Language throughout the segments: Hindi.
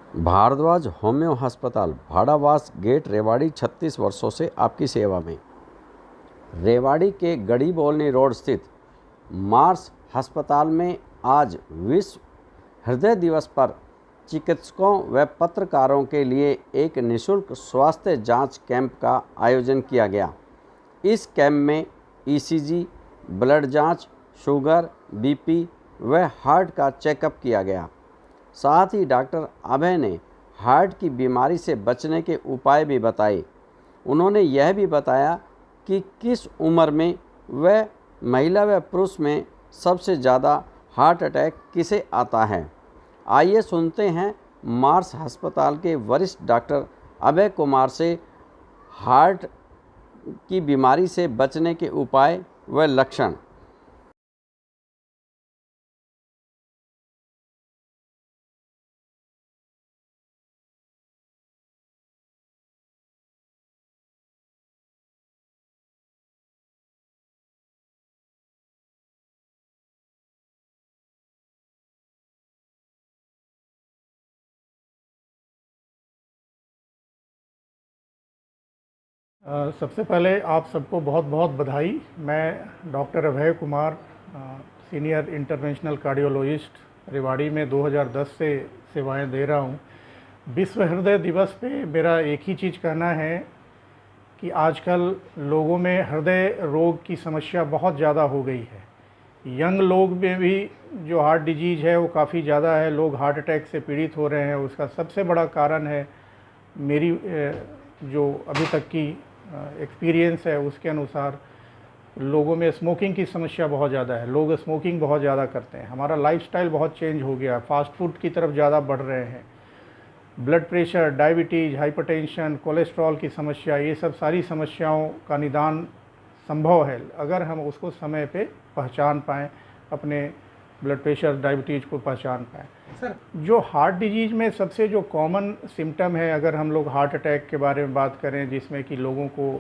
भारद्वाज होम्यो अस्पताल, भाड़ावास गेट, रेवाड़ी 36 वर्षों से आपकी सेवा में। रेवाड़ी के गड़ी बॉलनी रोड स्थित मार्स अस्पताल में आज विश्व हृदय दिवस पर चिकित्सकों व पत्रकारों के लिए एक निःशुल्क स्वास्थ्य जांच कैंप का आयोजन किया गया। इस कैंप में ईसीजी, ब्लड जांच, शुगर, बीपी व हार्ट का चेकअप किया गया। साथ ही डॉक्टर अभय ने हार्ट की बीमारी से बचने के उपाय भी बताए। उन्होंने यह भी बताया कि किस उम्र में व महिला व पुरुष में सबसे ज़्यादा हार्ट अटैक किसे आता है। आइए सुनते हैं मार्स अस्पताल के वरिष्ठ डॉक्टर अभय कुमार से हार्ट की बीमारी से बचने के उपाय व लक्षण। सबसे पहले आप सबको बहुत बहुत बधाई। मैं doctor Abhay Kumar, senior interventional cardiologist Rewari में 2010 से सेवाएं दे रहा हूं। विश्व हृदय दिवस पे मेरा एक ही चीज़ कहना है कि आजकल लोगों में हृदय रोग की समस्या बहुत ज़्यादा हो गई है। यंग लोग में भी जो हार्ट डिजीज़ है वो काफ़ी ज़्यादा है। लोग हार्ट अटैक से पीड़ित हो रहे हैं। उसका सबसे बड़ा कारण है, मेरी जो अभी तक की एक्सपीरियंस है उसके अनुसार, लोगों में स्मोकिंग की समस्या बहुत ज़्यादा है। लोग स्मोकिंग बहुत ज़्यादा करते हैं। हमारा लाइफस्टाइल बहुत चेंज हो गया, फास्ट फूड की तरफ ज़्यादा बढ़ रहे हैं। Blood pressure, diabetes, hypertension, cholesterol की समस्या, ये सब सारी समस्याओं का निदान संभव है अगर हम उसको समय पे पहचान पाएँ, अपने ब्लड प्रेशर, डायबिटीज़ को पहचान पाएँ। सर, जो हार्ट डिजीज़ में सबसे जो कॉमन सिम्टम है, अगर हम लोग हार्ट अटैक के बारे में बात करें, जिसमें कि लोगों को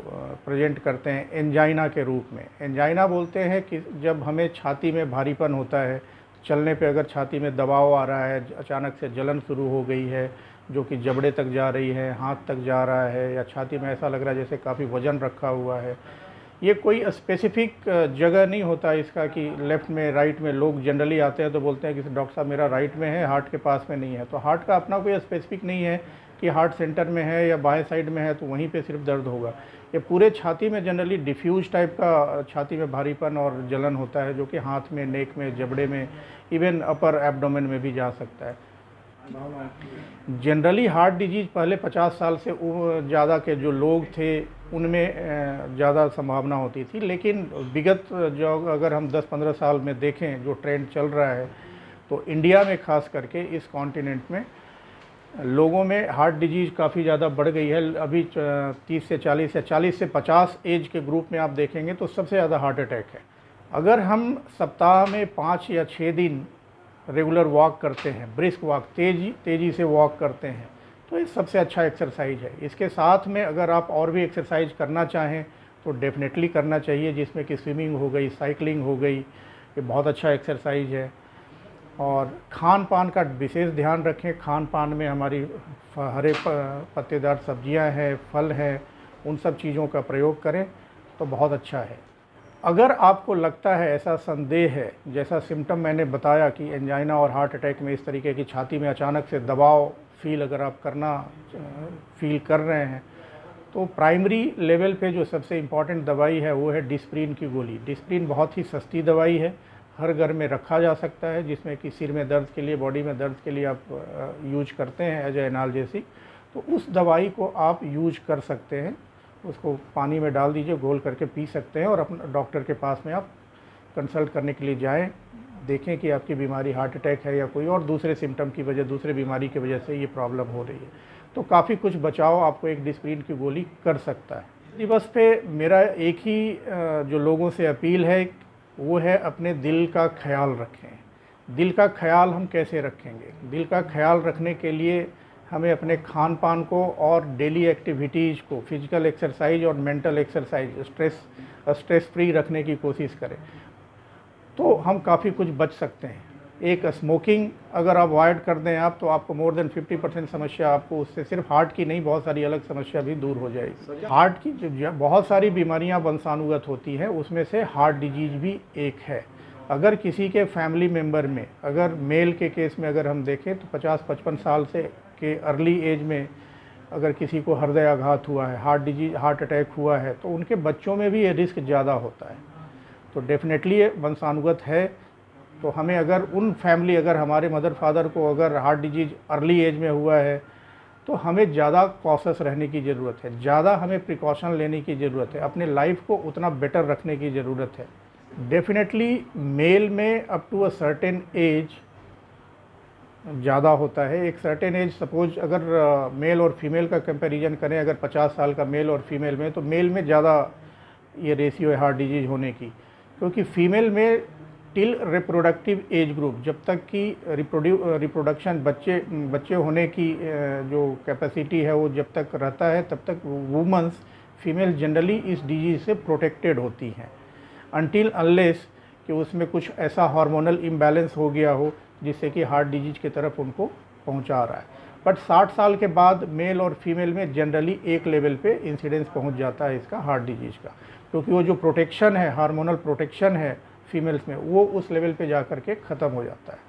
प्रेजेंट करते हैं एंजाइना के रूप में। एंजाइना बोलते हैं कि जब हमें छाती में भारीपन होता है, चलने पे अगर छाती में दबाव आ रहा है, अचानक से जलन शुरू हो गई है जो कि जबड़े तक जा रही है, हाथ तक जा रहा है, या छाती में ऐसा लग रहा है जैसे काफ़ी वज़न रखा हुआ है। ये कोई स्पेसिफिक जगह नहीं होता इसका कि लेफ़्ट में, राइट में। लोग जनरली आते हैं तो बोलते हैं कि डॉक्टर साहब मेरा राइट में है, हार्ट के पास में नहीं है। तो हार्ट का अपना कोई स्पेसिफिक नहीं है कि हार्ट सेंटर में है या बाएं साइड में है तो वहीं पे सिर्फ दर्द होगा। ये पूरे छाती में जनरली डिफ्यूज टाइप का छाती में भारीपन और जलन होता है, जो कि हाथ में, नेक में, जबड़े में, इवन अपर एब्डोमेन में भी जा सकता है। जनरली हार्ट डिजीज़ पहले 50 साल से ज़्यादा के जो लोग थे उनमें ज़्यादा संभावना होती थी, लेकिन विगत जो अगर हम 10-15 साल में देखें जो ट्रेंड चल रहा है, तो इंडिया में खास करके इस कॉन्टिनेंट में लोगों में हार्ट डिजीज़ काफ़ी ज़्यादा बढ़ गई है। अभी 30 से 40 या 40 से 50 एज के ग्रुप में आप देखेंगे तो सबसे ज़्यादा हार्ट अटैक है। अगर हम सप्ताह में 5 या 6 दिन रेगुलर वॉक करते हैं, ब्रिस्क वॉक, तेज़ी से वॉक करते हैं, तो ये सबसे अच्छा एक्सरसाइज है। इसके साथ में अगर आप और भी एक्सरसाइज करना चाहें तो डेफिनेटली करना चाहिए, जिसमें कि स्विमिंग हो गई, साइकिलिंग हो गई, ये बहुत अच्छा एक्सरसाइज है। और खान पान का विशेष ध्यान रखें। खान पान में हमारी हरे पत्तेदार सब्जियां हैं, फल हैं, उन सब चीज़ों का प्रयोग करें तो बहुत अच्छा है। अगर आपको लगता है, ऐसा संदेह है, जैसा सिम्टम मैंने बताया कि एंजाइना और हार्ट अटैक में इस तरीके की छाती में अचानक से दबाव फील अगर आप फील कर रहे हैं, तो प्राइमरी लेवल पे जो सबसे इम्पॉर्टेंट दवाई है वो है डिस्प्रिन की गोली। डिस्प्रिन बहुत ही सस्ती दवाई है, हर घर में रखा जा सकता है, जिसमें कि सिर में दर्द के लिए, बॉडी में दर्द के लिए आप यूज करते हैं एज एनाल्जेसिक। तो उस दवाई को आप यूज कर सकते हैं। उसको पानी में डाल दीजिए, घोल करके पी सकते हैं, और अपने डॉक्टर के पास में आप कंसल्ट करने के लिए जाएं। देखें कि आपकी बीमारी हार्ट अटैक है या कोई और दूसरे सिम्टम की वजह, दूसरे बीमारी की वजह से ये प्रॉब्लम हो रही है। तो काफ़ी कुछ बचाव आपको एक डिस्प्रिन की गोली कर सकता है। दिवस पे मेरा एक ही जो लोगों से अपील है वो है, अपने दिल का ख्याल रखें। दिल का ख्याल हम कैसे रखेंगे? दिल का ख्याल रखने के लिए हमें अपने खान पान को और डेली एक्टिविटीज़ को, फिजिकल एक्सरसाइज और मेंटल एक्सरसाइज, स्ट्रेस फ्री रखने की कोशिश करें, तो हम काफ़ी कुछ बच सकते हैं। एक स्मोकिंग अगर आप अवॉइड कर दें आप, तो आपको मोर देन 50% समस्या आपको उससे सिर्फ हार्ट की नहीं, बहुत सारी अलग समस्या भी दूर हो जाएगी। हार्ट की जो बहुत सारी बीमारियां वंशानुगत होती हैं, उसमें से हार्ट डिजीज भी एक है। अगर किसी के फैमिली मेंबर में, अगर मेल के केस में अगर हम देखें तो 50-55 साल से के अर्ली एज में अगर किसी को हृदय आघात हुआ है, हार्ट अटैक हुआ है, तो उनके बच्चों में भी ये रिस्क ज़्यादा होता है। तो डेफिनेटली ये वंशानुगत है। तो हमें अगर अगर हमारे मदर फादर को अगर हार्ट डिजीज अर्ली एज में हुआ है, तो हमें ज़्यादा कॉशियस रहने की ज़रूरत है, ज़्यादा हमें प्रिकॉशन लेने की ज़रूरत है, अपने लाइफ को उतना बेटर रखने की ज़रूरत है। डेफिनेटली मेल में up to a certain age ज़्यादा होता है। एक सर्टेन एज, सपोज अगर मेल और फीमेल का कंपैरिजन करें, अगर 50 साल का मेल और फीमेल में, तो मेल में ज़्यादा ये रेशियो है हार्ट डिजीज होने की, क्योंकि फीमेल में टिल रिप्रोडक्टिव एज ग्रुप, जब तक कि रिप्रोडक्शन बच्चे होने की जो कैपेसिटी है वो जब तक रहता है, तब तक वुमेंस फीमेल जनरली इस डिजीज़ से प्रोटेक्टेड होती हैं, अनटिल अनलेस कि उसमें कुछ ऐसा हार्मोनल इम्बैलेंस हो गया हो जिससे कि हार्ट डिजीज की तरफ उनको पहुंचा रहा है। बट 60 साल के बाद मेल और फीमेल में जनरली एक लेवल पे इंसिडेंस पहुंच जाता है इसका हार्ट डिजीज का, क्योंकि वो जो प्रोटेक्शन है, हार्मोनल प्रोटेक्शन है फीमेल्स में, वो उस लेवल पे जा कर के ख़त्म हो जाता है।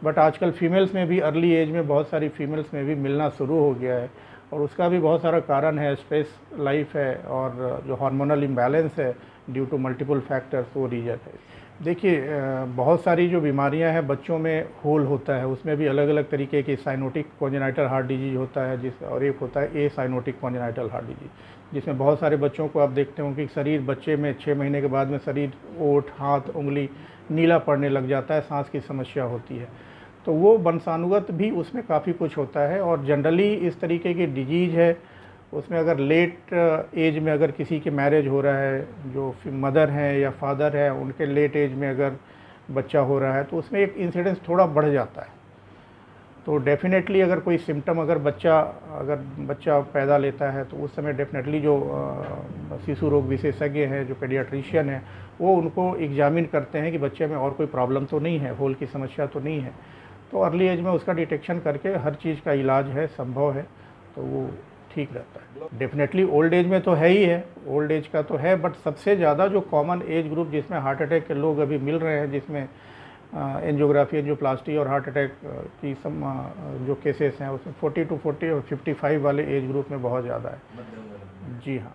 बट आजकल फीमेल्स में भी अर्ली एज में बहुत सारी फीमेल्स में भी मिलना शुरू हो गया है, और उसका भी बहुत सारा कारण है, स्ट्रेस लाइफ है, और जो हार्मोनल इम्बैलेंस है ड्यू टू मल्टीपल फैक्टर्स, वो रीजन है। देखिए, बहुत सारी जो बीमारियां हैं बच्चों में होल होता है, उसमें भी अलग अलग तरीके की साइनोटिक कॉन्जेनाइटल हार्ट डिजीज होता है, और एक होता है ए साइनोटिक कॉन्जेनाइटल हार्ट डिजीज, जिसमें बहुत सारे बच्चों को आप देखते हो कि शरीर बच्चे में 6 महीने के बाद में शरीर, ओठ, हाथ, उंगली नीला पड़ने लग जाता है, सांस की समस्या होती है। तो वो वंशानुगत भी उसमें काफ़ी कुछ होता है, और जनरली इस तरीके की डिजीज़ है उसमें अगर लेट एज में अगर किसी के मैरिज हो रहा है, जो मदर हैं या फादर है, उनके लेट एज में अगर बच्चा हो रहा है, तो उसमें एक इंसिडेंस थोड़ा बढ़ जाता है। तो डेफिनेटली अगर कोई सिम्टम अगर बच्चा पैदा लेता है, तो उस समय डेफिनेटली जो शिशु रोग विशेषज्ञ हैं, जो पेडियाट्रिशियन हैं, वो उनको एग्जामिन करते हैं कि बच्चे में और कोई प्रॉब्लम तो नहीं है, होल की समस्या तो नहीं है। तो अर्ली एज में उसका डिटेक्शन करके हर चीज़ का इलाज है, संभव है, तो वो ठीक रहता है। डेफिनेटली ओल्ड एज में तो है ही है, ओल्ड एज का तो है, बट सबसे ज़्यादा जो कॉमन एज ग्रुप जिसमें हार्ट अटैक के लोग अभी मिल रहे हैं, जिसमें एंजियोग्राफी, एंजियोप्लास्टी और हार्ट अटैक की जो केसेस हैं, उसमें 40 to 40 और 55 वाले एज ग्रुप में बहुत ज़्यादा है। जी हाँ।